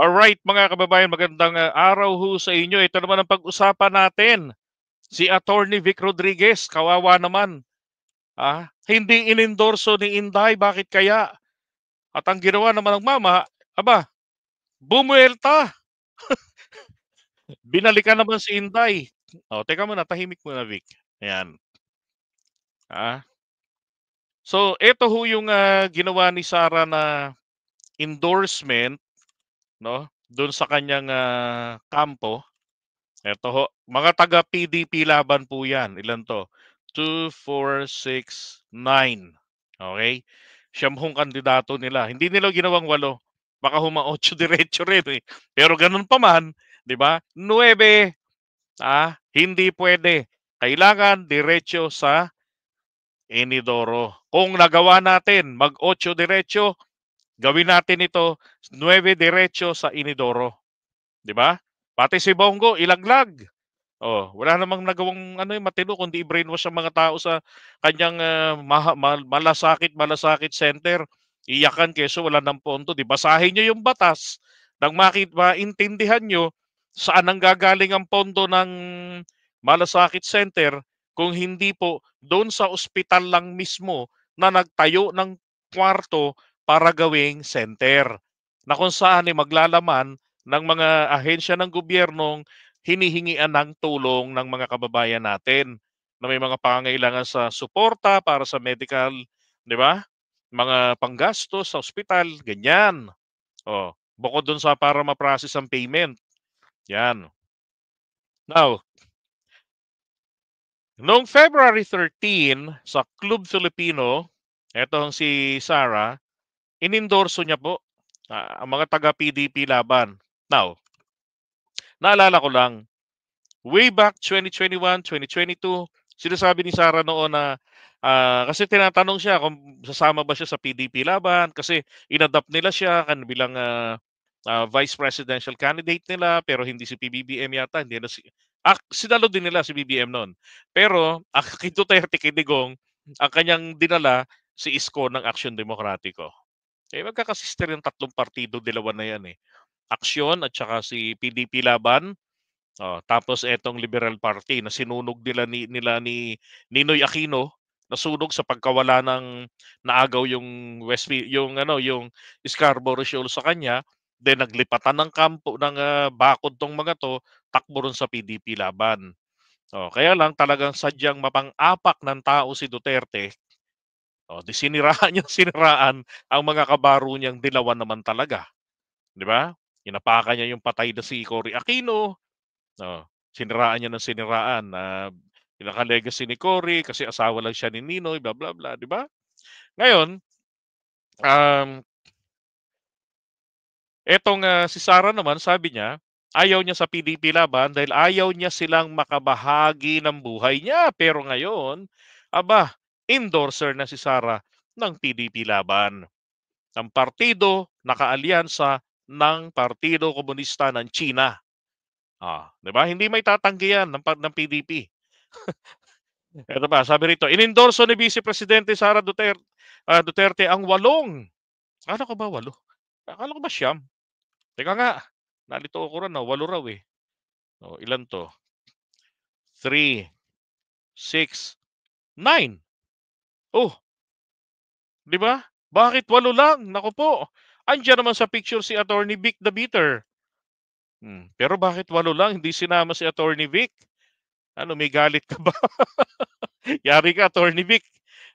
Alright mga kababayan, magandang araw ho sa inyo. Ito naman ang pag-usapan natin. Si Attorney Vic Rodriguez, kawawa naman. Hindi inendorso ni Inday, bakit kaya? At ang ginawa naman ng mama, aba, bumuelta. Binalikan naman si Inday. O, teka muna, tahimik muna Vic. Ayan. Ah. So, ito ho yung ginawa ni Sara na endorsement, no? Doon sa kanyang kampo. Eto ho, mga taga PDP laban po 'yan. Ilan 'to? 2, 4, 6, 9. Okay? 9 kandidato nila. Hindi nila ginawang 8. Baka huma-8 diretso rin eh. Pero ganun pa man, 'di ba? 9, hindi pwede. Kailangan diretso sa Inidoro. Kung nagawa natin mag-8 diretso, gawin natin ito 9 diretso sa Inidoro, 'di ba? Pati si Bongo ilaglag. Oh, wala namang nagawang ano, matino kundi i-brainwash ang mga tao sa kanyang, malasakit center. Iyakan keso wala ng pondo, 'di basahin niyo yung batas nang maintindihan niyo saan nanggagaling ang pondo ng malasakit center kung hindi po doon sa ospital lang mismo na nagtayo ng kwarto para gawing center, na kung saan ay maglalaman ng mga ahensya ng gobyernong hinihingian ng tulong ng mga kababayan natin na may mga pangangailangan sa suporta para sa medical, 'di ba? Mga panggastos sa ospital, ganyan. Oh, bukod dun sa para ma-process ang payment. Yan. Now, noong February 13 sa Club Filipino, etong si Sara, inendorso niya po ang mga taga PDP laban. Now, naalala ko lang, way back 2021, 2022, sinasabi ni Sara noon na kasi tinatanong siya kung sasama ba siya sa PDP laban kasi inadapt nila siya bilang vice presidential candidate nila pero hindi si PBBM yata, hindi na sinalo din nila si BBM noon. Pero kay Duterte, kay Digong, ang kanyang dinala si Isko ng Aksyon Demokratiko. Eh magkakasister yung tatlong partido, dalawa na yan eh. Aksyon at saka si PDP laban. Oh, tapos etong Liberal Party na sinunog nila ni Ninoy Aquino, nasunog sa pagkawala ng naagaw yung yung Scarborough Shoal sa kanya, then naglipatan ng kampo ng bakod tong mga 'to, takbo ron sa PDP laban. Oh, kaya lang talagang sadyang mapang-apak ng tao si Duterte, di siniraan niyang siniraan ang mga kabaro niyang dilawan naman talaga, 'di ba? Inapakan niya yung patay na si Cory Aquino. Oo, siniraan niya ng siniraan na pinaka-legacy ni Cory kasi asawa lang siya ni Ninoy, bla bla bla, 'di ba? Ngayon, um, etong si Sara naman sabi niya, ayaw niya sa PDP laban dahil ayaw niya silang makabahagi ng buhay niya. Pero ngayon, aba, endorser na si Sara ng PDP laban. Ang partido nakaalyansa ng Partido Komunista ng China. 'Di ba? Hindi may tatanggi yan ng PDP. Eto pa, sabi rito, inendorso ni Vice Presidente Sara Duterte ang 8. Akala ko ba 8? Akala ko ba 9? Teka nga, nalito ako ron, 8 raw eh. Ilan 'to? 3, 6, 9. Oh, 'di ba? Bakit 8 lang? Naku po. Andiyan naman sa picture si Attorney Vic the Beater. Pero bakit 8 lang hindi sinama si Attorney Vic? Ano, may galit ka ba? Yari ka, Attorney Vic.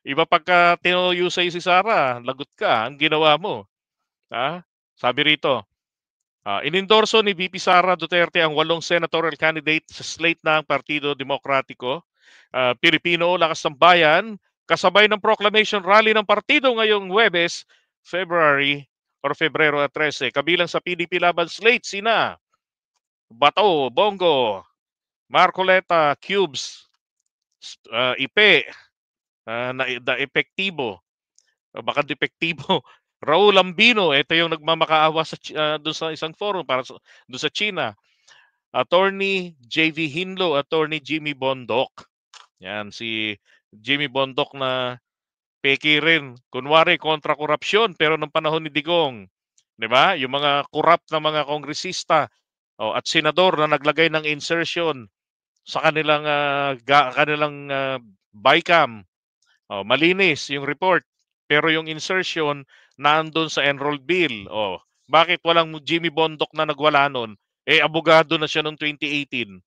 Iba pagka tinuyo sa'yo si Sara, lagot ka, ang ginawa mo. Sabi rito, inendorso ni VP Sara Duterte ang 8 senatorial candidate sa slate ng Partido Demokratiko Pilipino Lakas ng Bayan kasabay ng proclamation rally ng partido ngayong Huwebes, Febrero 13. Kabilang sa PDP laban slate sina Bato, Bongo, Marcoleta, Cubes, Ipe, na epektibo, baka depektibo. Raul Lambino, ito yung nagmamakaawa doon sa isang forum para doon sa China. Attorney JV Hinlo, Attorney Jimmy Bondoc. Yan, si Jimmy Bondoc na peki rin. Kunwari, kontra korupsyon, pero nung panahon ni Digong. 'Di ba? Yung mga corrupt na mga kongresista at senador na naglagay ng insertion sa kanilang BICAM. Malinis yung report. Pero yung insertion nandun sa enrolled bill. Bakit walang Jimmy Bondoc na nagwala nun? Abogado na siya noong 2018.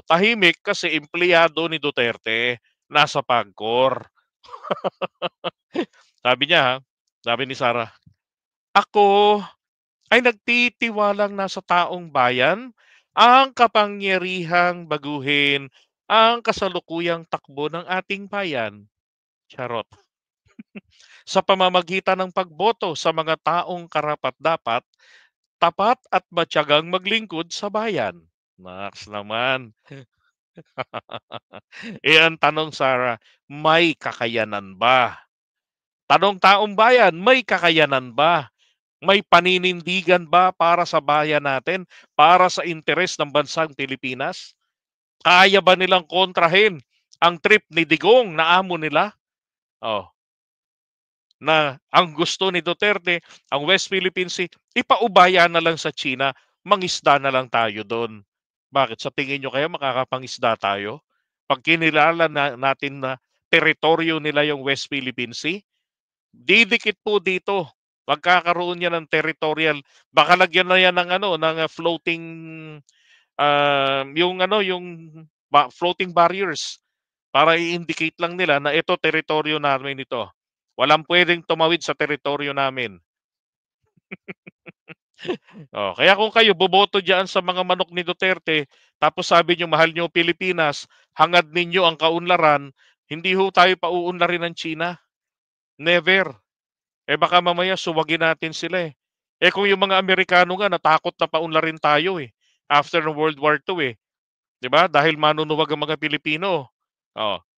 Tahimik kasi empleyado ni Duterte nasa PAGCOR. Sabi niya, sabi ni Sara, ako ay nagtitiwalang nasa taong bayan ang kapangyarihang baguhin ang kasalukuyang takbo ng ating bayan. Charot. Sa pamamagitan ng pagboto sa mga taong karapat-dapat, tapat at matyagang maglingkod sa bayan. Naks naman. Ang tanong, Sarah, may kakayanan ba? Tanong taong bayan, may kakayanan ba? May paninindigan ba para sa bayan natin, para sa interes ng bansang Pilipinas? Kaya ba nilang kontrahin ang trip ni Digong na amo nila? Oh, na ang gusto ni Duterte, ang West Philippine Sea, ipaubaya na lang sa China, mangisda na lang tayo doon. Bakit? Sa tingin nyo kaya makakapangisda tayo? Pag kinilala natin na teritoryo nila yung West Philippine Sea, didikit po dito. Pagkakaroon niya ng territorial, baka lagyan na yan ng floating yung floating barriers para i-indicate lang nila na ito teritoryo namin ito. Walang pwedeng tumawid sa teritoryo namin. Kaya kung kayo boboto diyan sa mga manok ni Duterte, tapos sabi niyo mahal niyo Pilipinas, hangad ninyo ang kaunlaran, hindi ho tayo pauunlarin ng China. Never. Baka mamaya suwagin natin sila eh. Kung yung mga Amerikano nga natakot na paunlarin tayo eh. After ng World War II eh. 'Di ba? Dahil manunuwag ang mga Pilipino.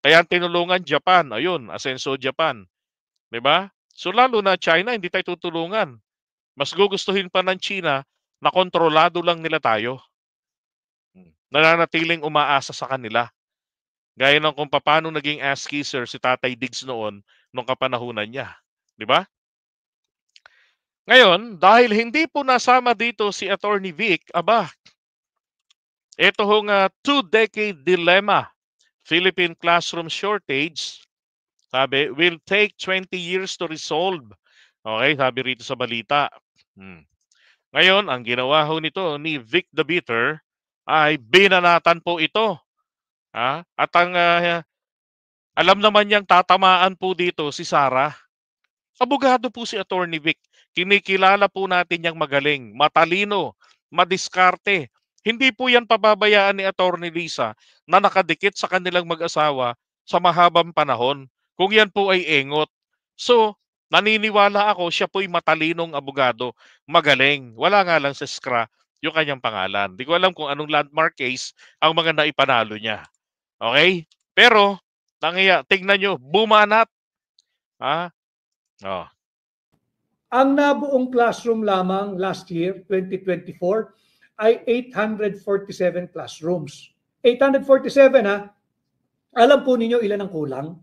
Kaya ang tinulungan Japan, ayun, asenso Japan, 'di ba? So lalo na China, hindi tayo tutulungan. Mas gugustuhin pa ng China na kontrolado lang nila tayo. Nananatiling umaasa sa kanila. Gaya ng kung paano naging ass kisser si Tatay Diggs noon nung kapanahunan niya, 'di ba? Ngayon, dahil hindi po nasama dito si Attorney Vic, ito hong two-decade dilemma. Philippine classroom shortage, sabi, will take 20 years to resolve. Okay, sabi rito sa balita. Ngayon, ang ginawa ho nito ni Vic the Bitter ay binanatan po ito. At ang alam naman niyang tatamaan po dito si Sara. Abogado po si Attorney Vic. Kinikilala po natin niyang magaling, matalino, madiskarte. Hindi po yan pababayaan ni Attorney Lisa na nakadikit sa kanilang mag-asawa sa mahabang panahon. Kung yan po ay engot. So, naniniwala ako siya po'y matalinong abogado. Magaling. Wala nga lang sa SCRA yung kanyang pangalan. Di ko alam kung anong landmark case ang mga naipanalo niya. Okay? Pero, tignan nyo, bumanat. Oh. Ang nabuong classroom lamang last year, 2024, ay 847 classrooms. 847 ha. Alam po ninyo ilan ang kulang?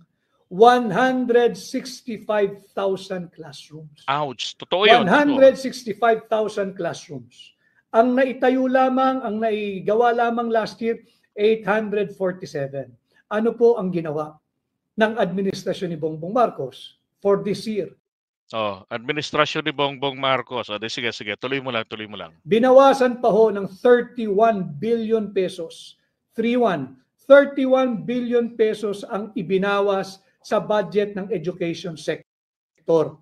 165,000 classrooms. Ouch. Totoo yun. 165,000 classrooms. Ang naitayo lamang, ang naigawa lamang last year, 847. Ano po ang ginawa ng administrasyon ni Bongbong Marcos for this year? Administrasyon ni Bongbong Marcos. Sige, tuloy mo lang. Binawasan pa ho ng 31 billion pesos. 31 billion pesos ang ibinawas sa budget ng education sector.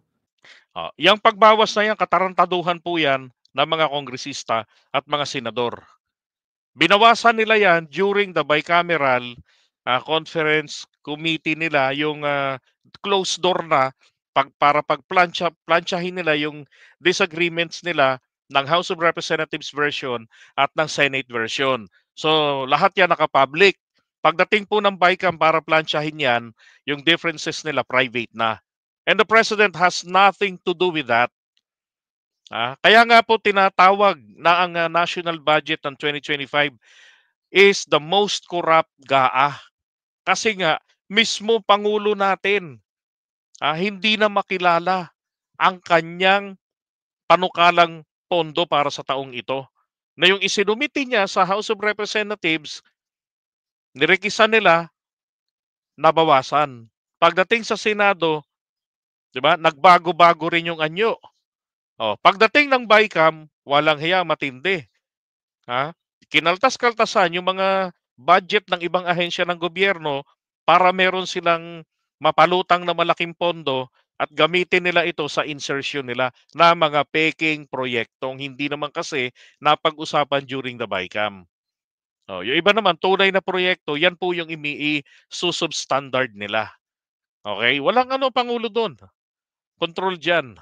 Yang pagbawas na yan, katarantaduhan po yan ng mga kongresista at mga senador. Binawasan nila yan during the bicameral conference committee nila, yung closed door na para pagplansyahin nila yung disagreements nila ng House of Representatives version at ng Senate version. So lahat yan naka-public. Pagdating po ng BICAM para plansyahin yan, yung differences nila private na. And the President has nothing to do with that. Kaya nga po tinatawag na ang national budget ng 2025 is the most corrupt GAA. Kasi nga, mismo Pangulo natin, hindi na makilala ang kanyang panukalang pondo para sa taong ito. Na yung isinumiti niya sa House of Representatives, nirekisan nila, nabawasan. Pagdating sa Senado, 'di ba? Nagbago-bago rin yung anyo. Pagdating ng BICAM, walang hiya, matindi. Ha? Kinaltas-kaltasan yung mga budget ng ibang ahensya ng gobyerno para meron silang mapalutang na malaking pondo at gamitin nila ito sa insertion nila na mga peking proyektong hindi naman kasi napag-usapan during the BICAM. Yung iba naman, tunay na proyekto, yan po yung susubstandard nila. Okay? Walang Pangulo doon. Control dyan.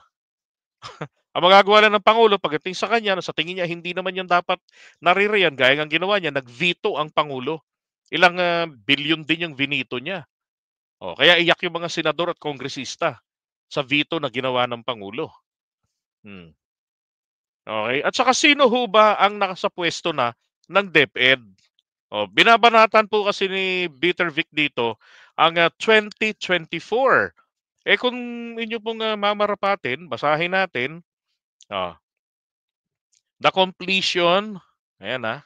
Ang magagawa lang ng Pangulo pagdating sa kanya, sa tingin niya hindi naman yan dapat naririyan, gaya ng ginawa niya, nag-veto ang Pangulo. Ilang bilyon din yung vinito niya. Kaya iyak yung mga senador at kongresista sa veto na ginawa ng Pangulo. Okay? At saka sino ho ba ang nakasapwesto na ng DepEd? Binabanatan po kasi ni Peter Vic dito ang 2024. Kung inyo pong mamarapatin, basahin natin. The completion, ayan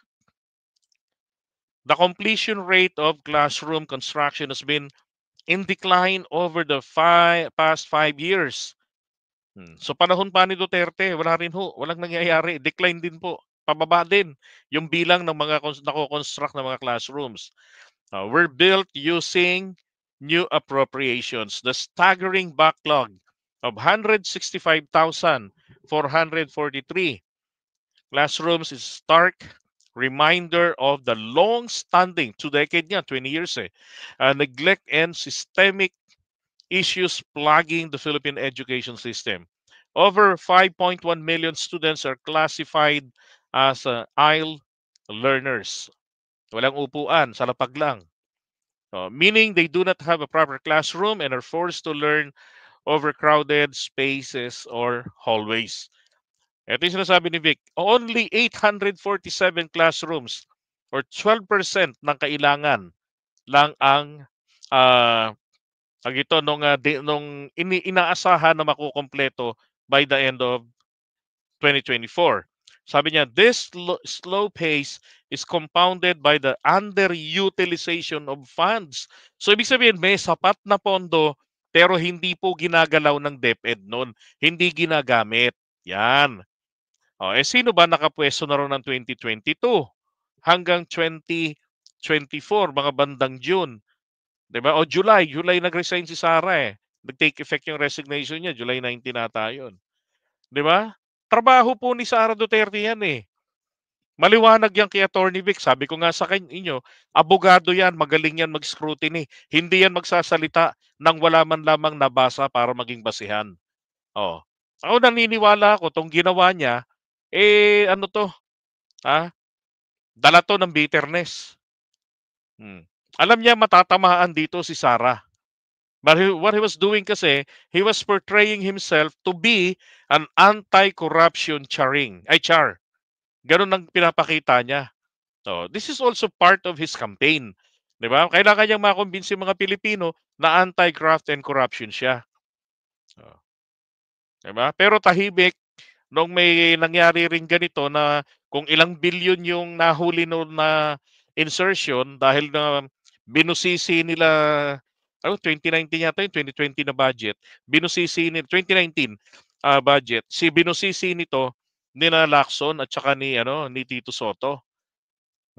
the completion rate of classroom construction has been in decline over the past 5 years. So panahon pa ni Duterte, wala rin ho, walang nangyayari, decline din po, pababa din yung bilang ng mga nako-construct na mga classrooms. Were built using new appropriations. The staggering backlog of 165,443 classrooms is stark reminder of the long-standing, 2 decade niya, 20 years neglect and systemic issues plaguing the Philippine education system. Over 5.1 million students are classified as IEL learners. Walang upuan, sa lapag lang. Meaning they do not have a proper classroom and are forced to learn overcrowded spaces or hallways. Ito yung sinasabi ni Vic, only 847 classrooms or 12% ng kailangan lang ang nung inaasahan na makukompleto by the end of 2024. Sabi niya, this slow pace is compounded by the underutilization of funds. So ibig sabihin, may sapat na pondo pero hindi po ginagalaw ng DepEd noon. Hindi ginagamit. Yan. Sino ba nakapwesto na ron ng 2022 hanggang 2024, mga bandang June? 'Di ba? July nag-resign si Sara Nag-take effect yung resignation niya, July 19 nata 'yon. 'Di ba? Trabaho po ni Sara Duterte yan Maliwanag yan kay Attorney Vic. Sabi ko nga sa inyo, abogado yan, magaling yan mag-scrutiny. Hindi yan magsasalita nang wala man lamang nabasa para maging basihan. Ako naniniwala ako tong ginawa niya, ano to, dala to ng bitterness. Alam niya matatamaan dito si Sara. But what he was doing kasi, he was portraying himself to be an anti-corruption char. Ganun ang pinapakita niya. This is also part of his campaign. 'Di ba? Kailangan niyang makumbinsi mga Pilipino na anti-graft and corruption siya. 'Di ba? Pero tahimik nung may nangyari ring ganito na kung ilang bilyon yung nahuli noon na insertion dahil na binusisi nila 2019 yata yung 2020 na budget. Binusisi ni 2019 budget. Binusisi nito ni Lacson at saka ni Tito Soto.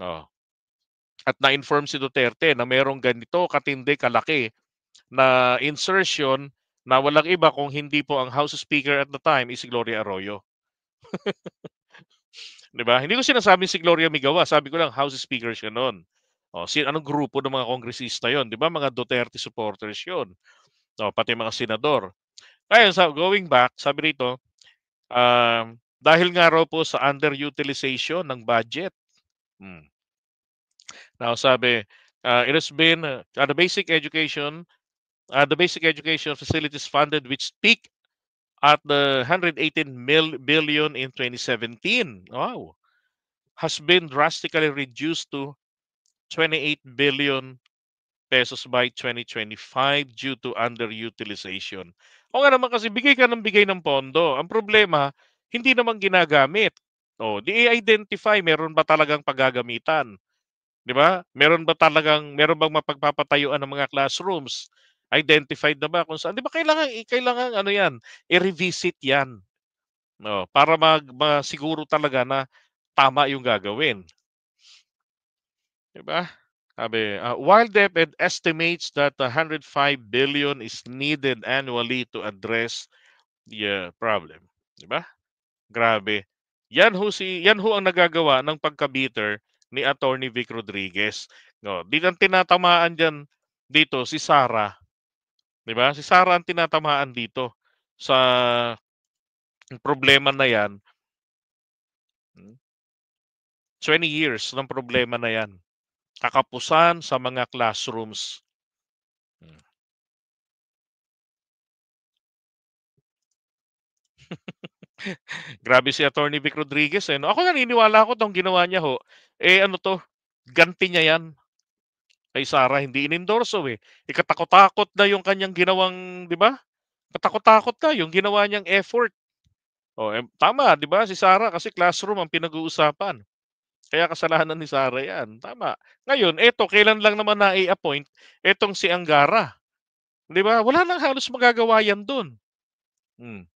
At na-inform si Duterte na merong ganito katindi kalaki na insertion na walang iba kung hindi po ang House Speaker at the time is si Gloria Arroyo. 'Di ba? Hindi ko sinasabing si Gloria Migawa, sabi ko lang House Speaker siya noon. Anong grupo ng mga kongresista 'yon, 'di ba? Mga Duterte supporters 'yon. Pati mga senador. Kaya going back, sabi rito, dahil nga raw po sa underutilization ng budget. Now sabi, it has been the basic education facilities funded which peaked at the 118 billion in 2017. Wow. Has been drastically reduced to 28 billion pesos by 2025 due to underutilization. O nga naman kasi bigay ka ng bigay ng pondo. Ang problema, hindi naman ginagamit. Oh, di i-identify meron ba talagang paggagamitan, 'di ba? Meron bang mapagpapatayuan ng mga classrooms? Identified na ba kung saan? 'Di ba kailangan ano 'yan, i-revisit 'yan. No, para masiguro talaga na tama yung gagawin, 'di ba? Sabi, while DepEd estimates that 105 billion is needed annually to address the problem, 'di ba? Grabe. Yan ho ang nagagawa ng pagka-bitter ni Attorney Vic Rodriguez. No, di ang tinatamaan diyan dito si Sara, 'di ba? Si Sara ang tinatamaan dito sa problema na yan. 20 years ng problema na yan. Kakapusan sa mga classrooms. Hmm. Grabe si Attorney Vic Rodriguez eh. No? Ako naniniwala ako tong ginawa niya ho. Eh ano to? Ganti niya yan kay Sara. Hindi inendorso eh. Ikatakot-takot na yung kanyang ginawang, di ba? Katakot-takot na yung ginawa niyang effort. Oh, tama, di ba? Si Sara kasi classroom ang pinag-uusapan. Kaya kasalanan ni Sara yan. Tama. Ngayon, eto, kailan lang naman na-appoint etong si Angara. Di ba? Wala nang halos magagawa yan dun. Hmm.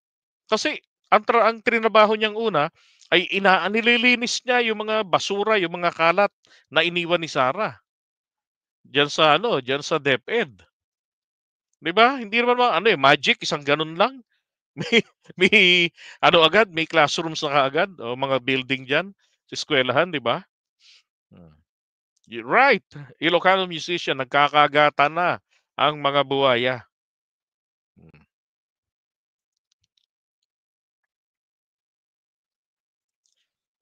Kasi ang trinabaho niyang una ay nililinis niya yung mga basura, yung mga kalat na iniwan ni Sara. Diyan sa DepEd. 'Di ba? Hindi naman magic isang ganun lang. May agad, may classrooms na kaagad o mga building diyan sa eskwelahan, 'di ba? Hmm. Right. Ilocano musician nagkakagatan na ang mga buwaya. Hmm.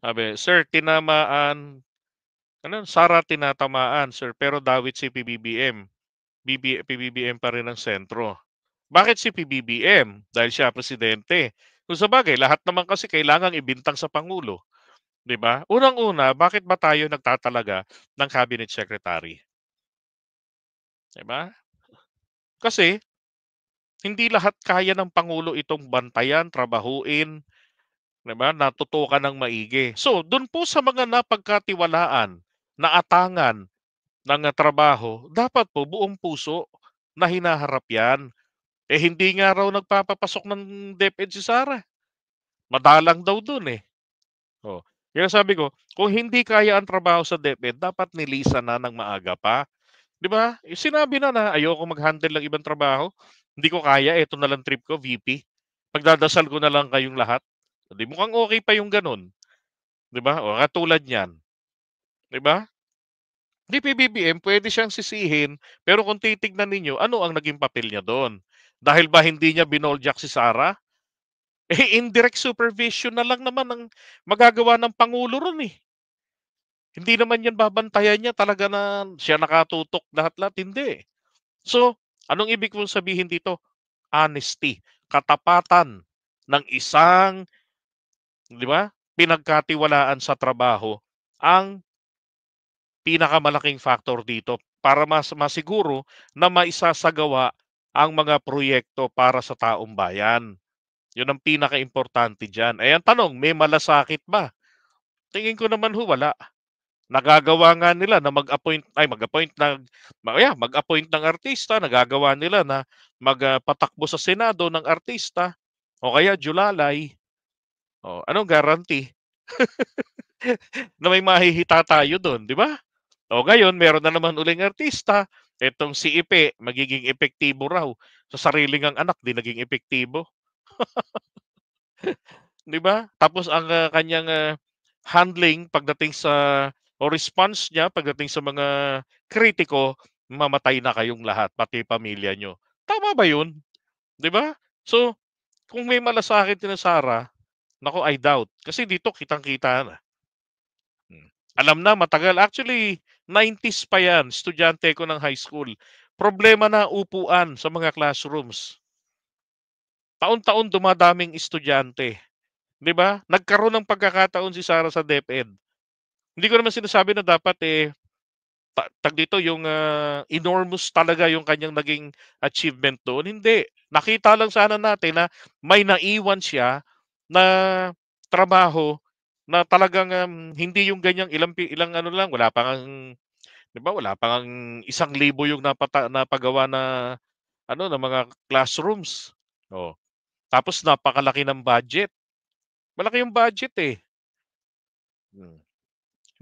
Sabi, sir, Sara tinatamaan, sir, pero dawit si PBBM. PBBM pa rin ang sentro. Bakit si PBBM? Dahil siya presidente. Kung sabagay, lahat naman kasi kailangang ibintang sa Pangulo. 'Di ba? Unang-una, bakit ba tayo nagtatalaga ng cabinet secretary? 'Di ba? Kasi hindi lahat kaya ng Pangulo itong bantayan, trabahuin, 'di ba? Natutukan ng maigi. So, doon po sa mga napagkatiwalaan, naatangan ng trabaho, dapat po buong puso na hinaharap 'yan. Eh hindi nga raw nagpapapasok ng DepEd si Sara. Madalang daw doon eh. Oh. Kaya sabi ko, kung hindi kaya ang trabaho sa DepEd, dapat nilisan na ng maaga pa. 'Di ba? Sinabi na ayoko mag-handle ng ibang trabaho. Hindi ko kaya, ito na lang trip ko, VP. Pagdadasal ko na lang kayong lahat. Di mukhang okay pa yung ganun. 'Di ba? O katulad niyan. 'Di ba? Di PBBM, pwede siyang sisihin, pero kung titignan ninyo, ano ang naging papel niya doon? Dahil ba hindi niya binoljak si Sara? Eh, indirect supervision na lang naman ang magagawa ng Pangulo ron eh. Hindi naman yan babantayan niya talaga na siya nakatutok lahat-lahat, hindi. So, anong ibig kong sabihin dito? Honesty, katapatan ng isang, di ba, pinagkatiwalaan sa trabaho ang pinakamalaking factor dito para mas masiguro na maisasagawa ang mga proyekto para sa taong bayan. Yun ang pinakaimportante diyan. Eh, ang tanong, may malasakit ba? Tingin ko naman ho, wala. Nagagawa nga nila na mag-appoint ng artista, nagagawa nila na magpatakbo sa Senado ng artista o kaya julalay. Oh, anong guarantee na may mahihita tayo doon, di ba? O ngayon, meron na naman uling artista. Etong si Ipe, magiging epektibo raw. Sa sariling ang anak, di naging epektibo. 'Di ba? Tapos ang kanyang handling pagdating sa o response niya pagdating sa mga kritiko, mamatay na kayong lahat, pati pamilya nyo. Tama ba 'yun? 'Di ba? So, kung may malasakit na Sara, nako I doubt. Kasi dito kitang-kita na. Hmm. Alam na matagal. Actually, 90s pa 'yan. Estudyante ko ng high school. Problema na upuan sa mga classrooms. Taon-taon dumadaming estudyante. 'Di ba? Nagkaroon ng pagkakataon si Sara sa DepEd. Hindi ko naman sinasabi na dapat dito yung enormous talaga yung kanyang naging achievement doon. Hindi. Nakita lang sana natin na may naiwan siya na trabaho na talagang, hindi yung ganyang ilang ano lang, wala pa ngang 'di ba, wala pa ngang 1,000 yung napagawa na ano, na mga classrooms. Oh, tapos napakalaki ng budget. Malaki yung budget, eh. Hmm.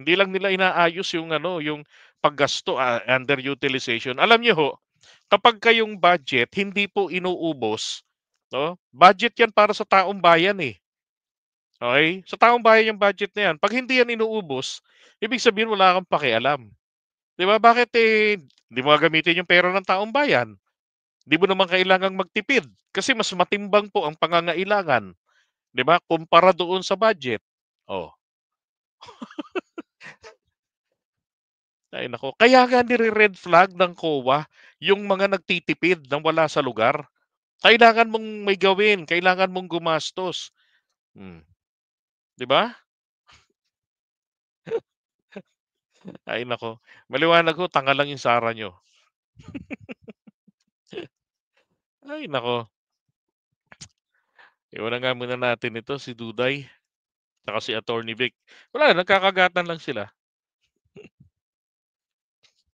Hindi lang nila inaayos yung ano, yung paggasto, underutilization. Alam niyo ho, kapagka yung budget hindi po inuubos, 'no, budget 'yan para sa taong bayan, eh, okey? Sa taong bayan yung budget na 'yan. 'Pag hindi 'yan inuubos, ibig sabihin wala kang pakialam, 'di ba? Bakit, eh, 'di mo gagamitin yung pera ng taong bayan? 'Di mo naman kailangang magtipid kasi mas matimbang po ang pangangailangan, 'di ba, kumpara doon sa budget. Oh, ay naku, kaya nga nire-red flag ng COA yung mga nagtitipid ng wala sa lugar. Kailangan mong may gawin, kailangan mong gumastos. 'Di ba? Ay naku, maliwanag ho tanga lang yung SARA niyo. Ay naku, iwanan nga muna natin ito si Duday, tsaka si Attorney Vic. Wala nagkakagatan lang sila.